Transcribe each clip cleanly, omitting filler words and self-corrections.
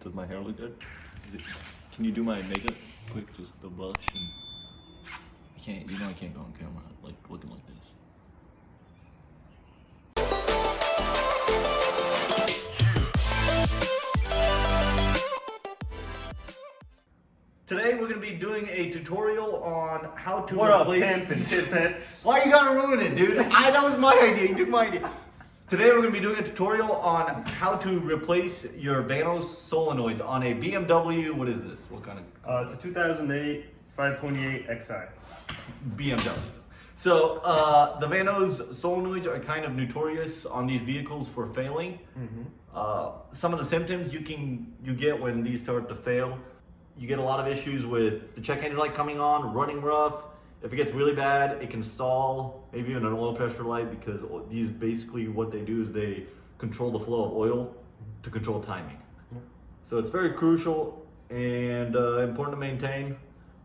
Does my hair look good? Can you do my makeup quick? Just the blush. I can't. You know I can't go on camera like looking like this. Today we're gonna be doing a tutorial on how to replace... Pimp and tidbits? Why you gotta ruin it, dude? That was my idea. You took my idea. Today we're gonna be doing a tutorial on how to replace your Vanos solenoids on a BMW. What is this? What kind of? It's a 2008 528 Xi. BMW. So the Vanos solenoids are kind of notorious on these vehicles for failing. Some of the symptoms you get when these start to fail. You get a lot of issues with the check engine light coming on, running rough. If it gets really bad, it can stall, maybe even an oil pressure light, because these basically what they do is they control the flow of oil to control timing. So it's very crucial and important to maintain.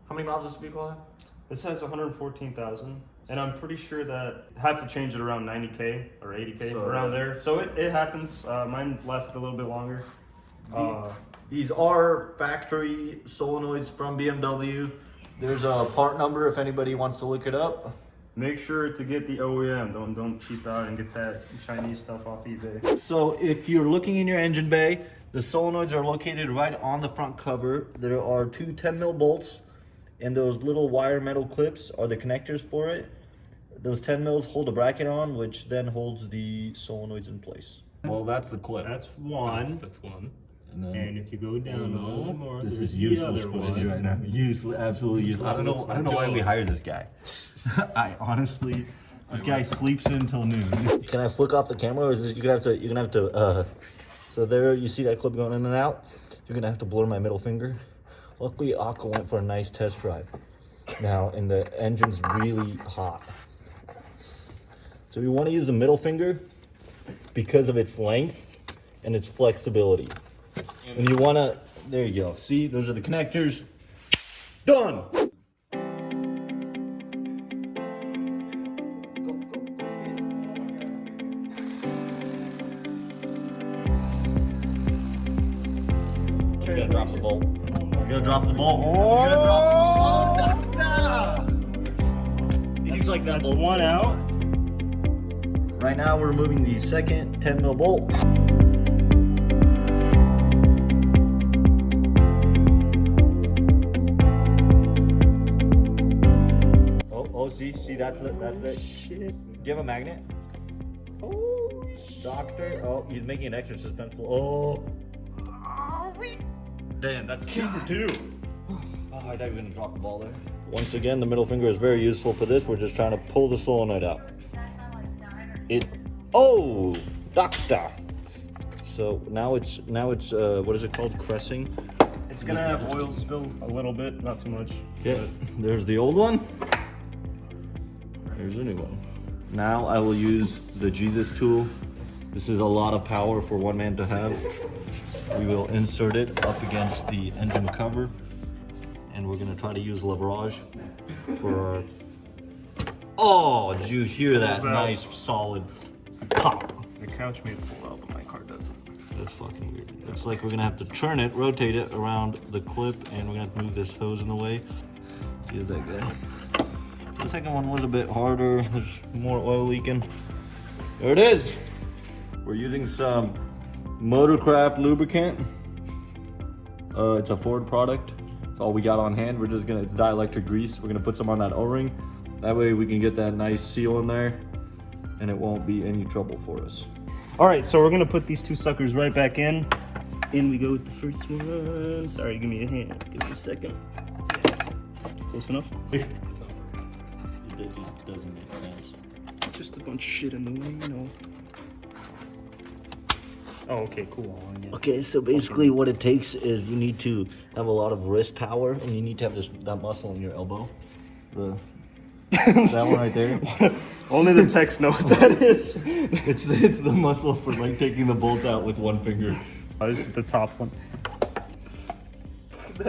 How many miles does this vehicle have? This has 114,000, and I'm pretty sure that I have to change it around 90K or 80K, so, around there. So it happens. Mine lasted a little bit longer. These are factory solenoids from BMW. There's a part number if anybody wants to look it up. Make sure to get the OEM. Don't cheap out and get that Chinese stuff off eBay. So if you're looking in your engine bay, the solenoids are located right on the front cover. There are two 10mm bolts, and those little wire metal clips are the connectors for it. Those 10mm hold a bracket on, which then holds the solenoids in place. Well, that's the clip. That's one. That's one. And if you go down a little bit more, this is useless footage right now. Useless, absolutely useless. I don't know why we hired this guy. I honestly, this guy sleeps until noon. Can I flick off the camera, or is this, you're gonna have to. So there, you see that clip going in and out. You're gonna have to blur my middle finger. Luckily, Aqua went for a nice test drive now, and the engine's really hot. So you want to use the middle finger because of its length and its flexibility. And you want to, there you go. See, those are the connectors. Done. You're gonna drop the bolt. You're gonna drop the bolt. You're gonna drop the bolt. He's like that. That's one out. Right now we're removing the second 10mm bolt. Oh, see, that's it. Shit. Do you have a magnet? Oh, doctor. Oh, he's making an extra suspenseful. Oh. Damn, that's 2 for 2. Oh, I thought you were gonna drop the ball there. Once again, the middle finger is very useful for this. We're just trying to pull the solenoid out. Oh, doctor. So now it's what is it called? Cressing. It's gonna have oil spill a little bit, not too much. Yeah, there's the old one. Here's a new one. Now I will use the Jesus tool. This is a lot of power for one man to have. We will insert it up against the engine cover, and we're gonna try to use leverage for our... Oh, did you hear that? Nice solid pop. The couch made it pull out, but my car doesn't. That's fucking weird. Looks like we're gonna have to turn it, rotate it around the clip, and we're gonna have to move this hose in the way. Here's that guy. The second one was a bit harder. There's more oil leaking. There it is. We're using some Motorcraft lubricant. It's a Ford product. It's all we got on hand. It's dielectric grease. We're gonna put some on that O-ring. That way we can get that nice seal in there and it won't be any trouble for us. All right, so we're gonna put these two suckers right back in. In we go with the first one. Sorry, give me a hand. Give me a second. Close enough? It just doesn't make sense. Just a bunch of shit in the way, you know. Oh, okay, cool. Yeah. Okay, so basically what it takes is you need to have a lot of wrist power, and you need to have that muscle in your elbow. That one right there. Only the techs know what that is. It's the muscle for like taking the bolt out with one finger. This is the top one.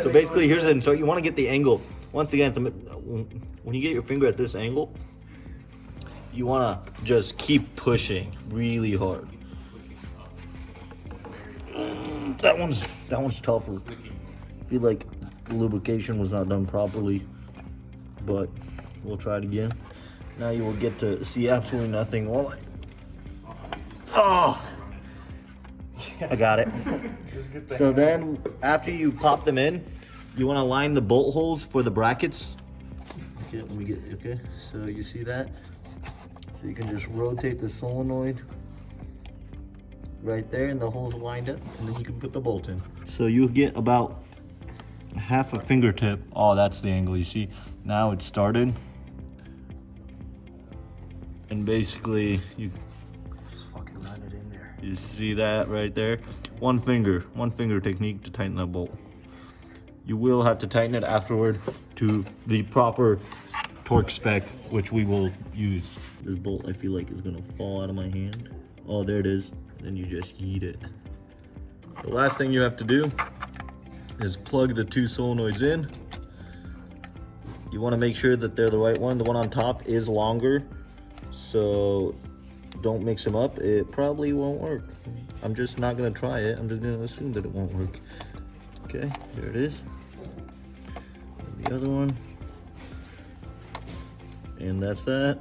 So basically, here's it. So you want to get the angle. Once again, when you get your finger at this angle, you want to just keep pushing really hard. that one's tougher. I feel like the lubrication was not done properly, but we'll try it again. Now you will get to see absolutely nothing. I got it. So then after you pop them in, you want to line the bolt holes for the brackets. Okay, let me get, okay, so you see that? So you can just rotate the solenoid right there and the holes lined up, and then you can put the bolt in. So you'll get about half a fingertip. Oh, that's the angle, you see? Now it's started. And basically, you just fucking line it in there. You see that right there? One finger technique to tighten that bolt. You will have to tighten it afterward to the proper torque spec, which we will use. This bolt I feel like is gonna fall out of my hand. Oh, there it is. Then you just yeet it. The last thing you have to do is plug the two solenoids in. You wanna make sure that they're the right one. The one on top is longer, so don't mix them up. It probably won't work. I'm just not gonna try it. I'm just gonna assume that it won't work. Okay, there it is. And the other one. And that's that.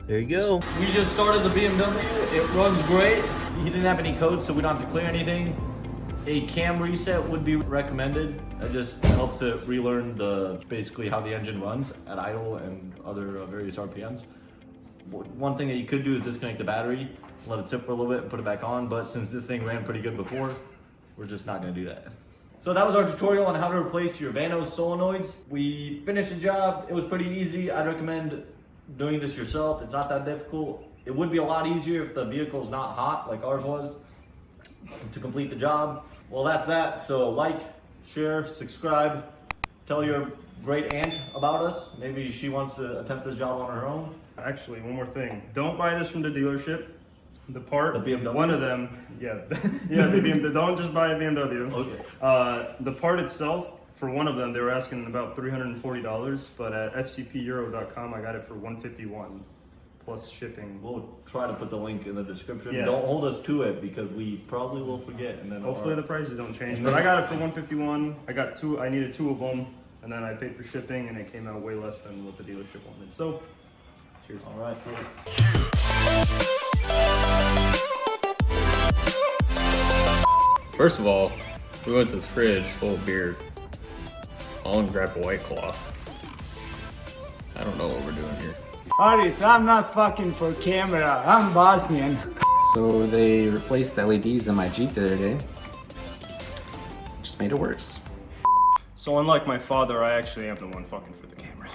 There you go. We just started the BMW. It runs great. He didn't have any codes, so we don't have to clear anything. A cam reset would be recommended. It just helps it relearn basically how the engine runs at idle and other various RPMs. One thing that you could do is disconnect the battery, let it sit for a little bit and put it back on, but since this thing ran pretty good before, we're just not gonna do that. So that was our tutorial on how to replace your Vanos solenoids. We finished the job. It was pretty easy. I'd recommend doing this yourself. It's not that difficult. It would be a lot easier if the vehicle is not hot like ours was to complete the job. Well, that's that. So like, share, subscribe, tell your great aunt about us. Maybe she wants to attempt this job on her own. Actually, one more thing. Don't buy this from the dealership. The part, The BMW? one of them, yeah, yeah, the BMW. Don't just buy a BMW. Okay. The part itself, for one of them, they were asking about $340, but at fcpeuro.com, I got it for $151 plus shipping. We'll try to put the link in the description. Yeah. Don't hold us to it because we probably will forget. And then Hopefully the prices don't change. And But then- I got it for $151. I got two. I needed two of them, and then I paid for shipping, and it came out way less than what the dealership wanted. So, cheers. All right. First of all, we went to the fridge full of beer. I want to grab a White Claw. I don't know what we're doing here. Aris, I'm not fucking for camera. I'm Bosnian. So they replaced the LEDs in my Jeep the other day. Just made it worse. So unlike my father, I actually am the one fucking for the camera.